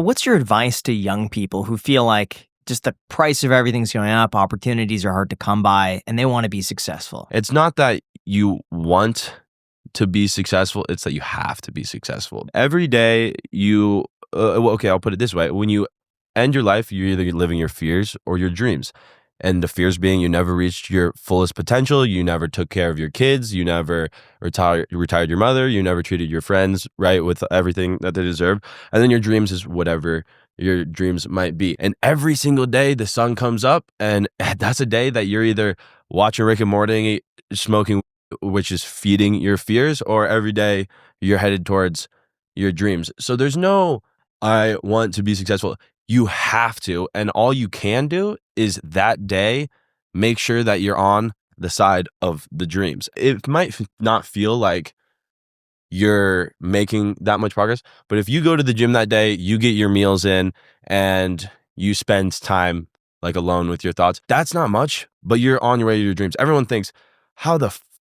What's your advice to young people who feel like just the price of everything's going up, opportunities are hard to come by, and they want to be successful? It's not that you want to be successful, it's that you have to be successful. Every day okay, I'll put it this way. When you end your life, you're either living your fears or your dreams. And the fears being you never reached your fullest potential, you never took care of your kids, you never retired your mother, you never treated your friends right with everything that they deserve. And then your dreams is whatever your dreams might be. And every single day the sun comes up, and that's a day that you're either watching Rick and Morty, smoking, which is feeding your fears, or every day you're headed towards your dreams. So there's no, I want to be successful. You have to, and all you can do is that day make sure that you're on the side of the dreams. It might not feel like you're making that much progress, but if you go to the gym that day, you get your meals in, and you spend time like alone with your thoughts, that's not much, but you're on your way to your dreams. Everyone thinks, how the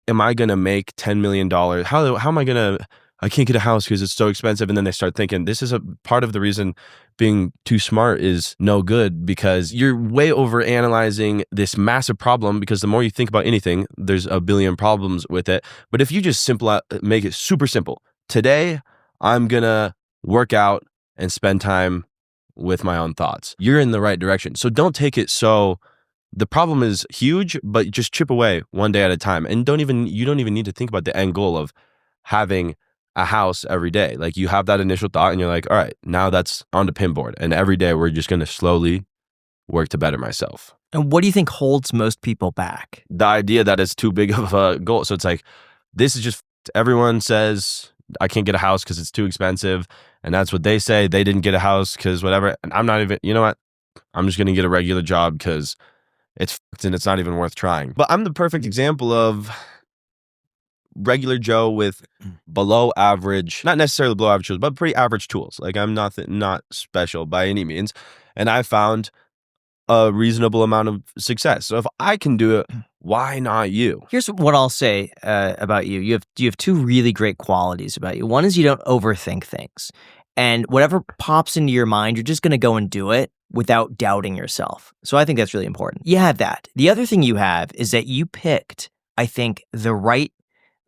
am I gonna make $10 million? How am I gonna, I can't get a house because it's so expensive. And then they start thinking, this is a part of the reason being too smart is no good, because you're way over analyzing this massive problem, because the more you think about anything, there's a billion problems with it. But if you just make it super simple, today I'm gonna work out and spend time with my own thoughts, you're in the right direction. So don't take it so the problem is huge, but just chip away one day at a time. And you don't even need to think about the end goal of having a house every day. Like, you have that initial thought and you're like, all right, now that's on the pinboard. And every day we're just going to slowly work to better myself. And what do you think holds most people back? The idea that it's too big of a goal. So it's like, this is just, everyone says I can't get a house because it's too expensive. And that's what they say. They didn't get a house because whatever. And I'm not even, you know what? I'm just going to get a regular job because it's fucked and it's not even worth trying. But I'm the perfect example of regular Joe with below average, not necessarily below average tools, but pretty average tools. Like, I'm not special by any means. And I found a reasonable amount of success. So if I can do it, why not you? Here's what I'll say about you. You have two really great qualities about you. One is you don't overthink things. And whatever pops into your mind, you're just going to go and do it without doubting yourself. So I think that's really important. You have that. The other thing you have is that you picked, I think, the right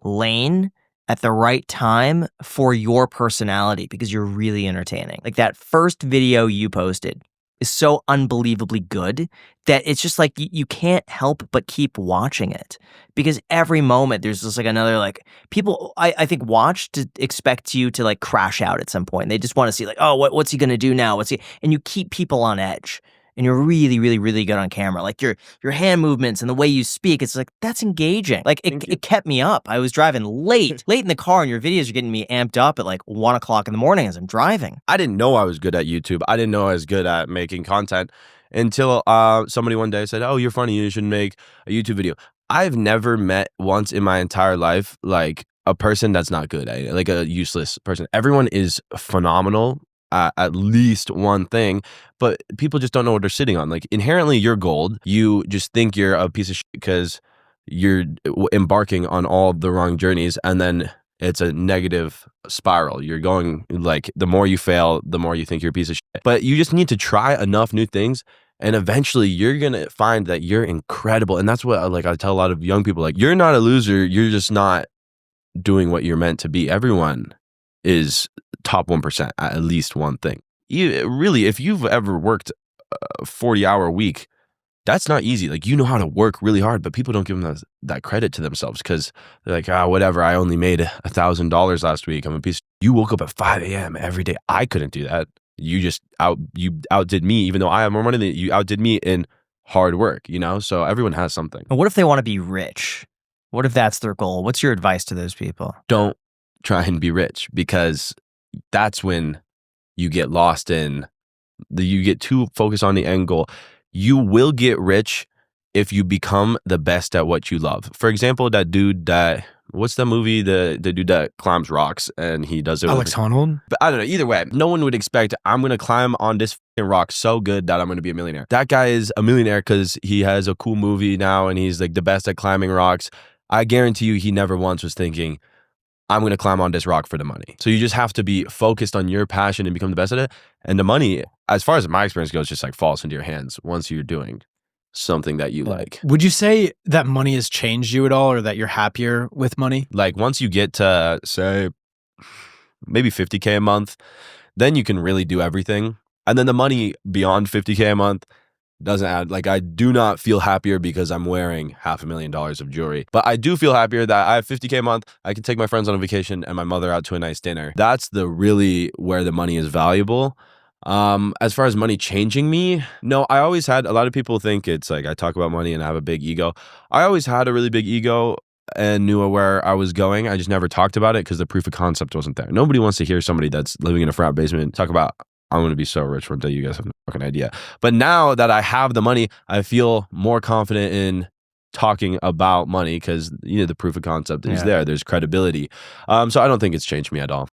lane at the right time for your personality, because you're really entertaining. Like, that first video you posted is so unbelievably good that it's just like you can't help but keep watching it, because every moment there's just like another, like, people I think watch to expect you to like crash out at some point. They just want to see like, oh, what's he gonna do now? And you keep people on edge. And you're really, really, really good on camera. Like, your hand movements and the way you speak, it's like, that's engaging. Like, it kept me up. I was driving late in the car, and your videos are getting me amped up at like 1 o'clock in the morning as I'm driving. I didn't know I was good at YouTube. I didn't know I was good at making content until somebody one day said, oh, you're funny, you should make a YouTube video. I've never met once in my entire life like a person that's not good at it, like a useless person. Everyone is phenomenal at least one thing, but people just don't know what they're sitting on. Like, inherently you're gold. You just think you're a piece of shit because you're embarking on all the wrong journeys, and then it's a negative spiral. You're going, like, the more you fail, the more you think you're a piece of shit. But you just need to try enough new things, and eventually you're gonna find that you're incredible. And that's what, like, I tell a lot of young people, like, you're not a loser, you're just not doing what you're meant to be. Everyone is top 1% at least one thing. Really, if you've ever worked a 40-hour week, that's not easy. Like, you know how to work really hard, but people don't give them that credit to themselves, because they're like, whatever, I only made $1,000 last week. I'm a piece. You woke up at 5 a.m. every day. I couldn't do that. You outdid me, even though I have more money than you. Outdid me in hard work, you know? So everyone has something. And what if they want to be rich? What if that's their goal? What's your advice to those people? Don't try and be rich, because that's when you get lost in you get too focused on the end goal. You will get rich if you become the best at what you love. For example, that dude that, what's the movie, the dude that climbs rocks and he does it Alex Honnold? But I don't know, either way, no one would expect I'm gonna climb on this rock so good that I'm gonna be a millionaire. That guy is a millionaire because he has a cool movie now and he's like the best at climbing rocks. I guarantee you he never once was thinking, I'm going to climb on this rock for the money. So you just have to be focused on your passion and become the best at it. And the money, as far as my experience goes, just like falls into your hands once you're doing something that you like. Would you say that money has changed you at all, or that you're happier with money? Like once you get to say maybe 50K a month, then you can really do everything. And then the money beyond 50K a month doesn't add. Like I do not feel happier because I'm wearing $500,000 of jewelry, but I do feel happier that I have 50K a month. I can take my friends on a vacation and my mother out to a nice dinner. That's the really where the money is valuable. As far as money changing me, no, I always had, a lot of people think it's like I talk about money and I have a big ego. I always had a really big ego and knew where I was going. I just never talked about it because the proof of concept wasn't there. Nobody wants to hear somebody that's living in a frat basement talk about, I'm going to be so rich one day, you guys have no fucking idea. But now that I have the money, I feel more confident in talking about money because, you know, the proof of concept is there. There's credibility. So I don't think it's changed me at all.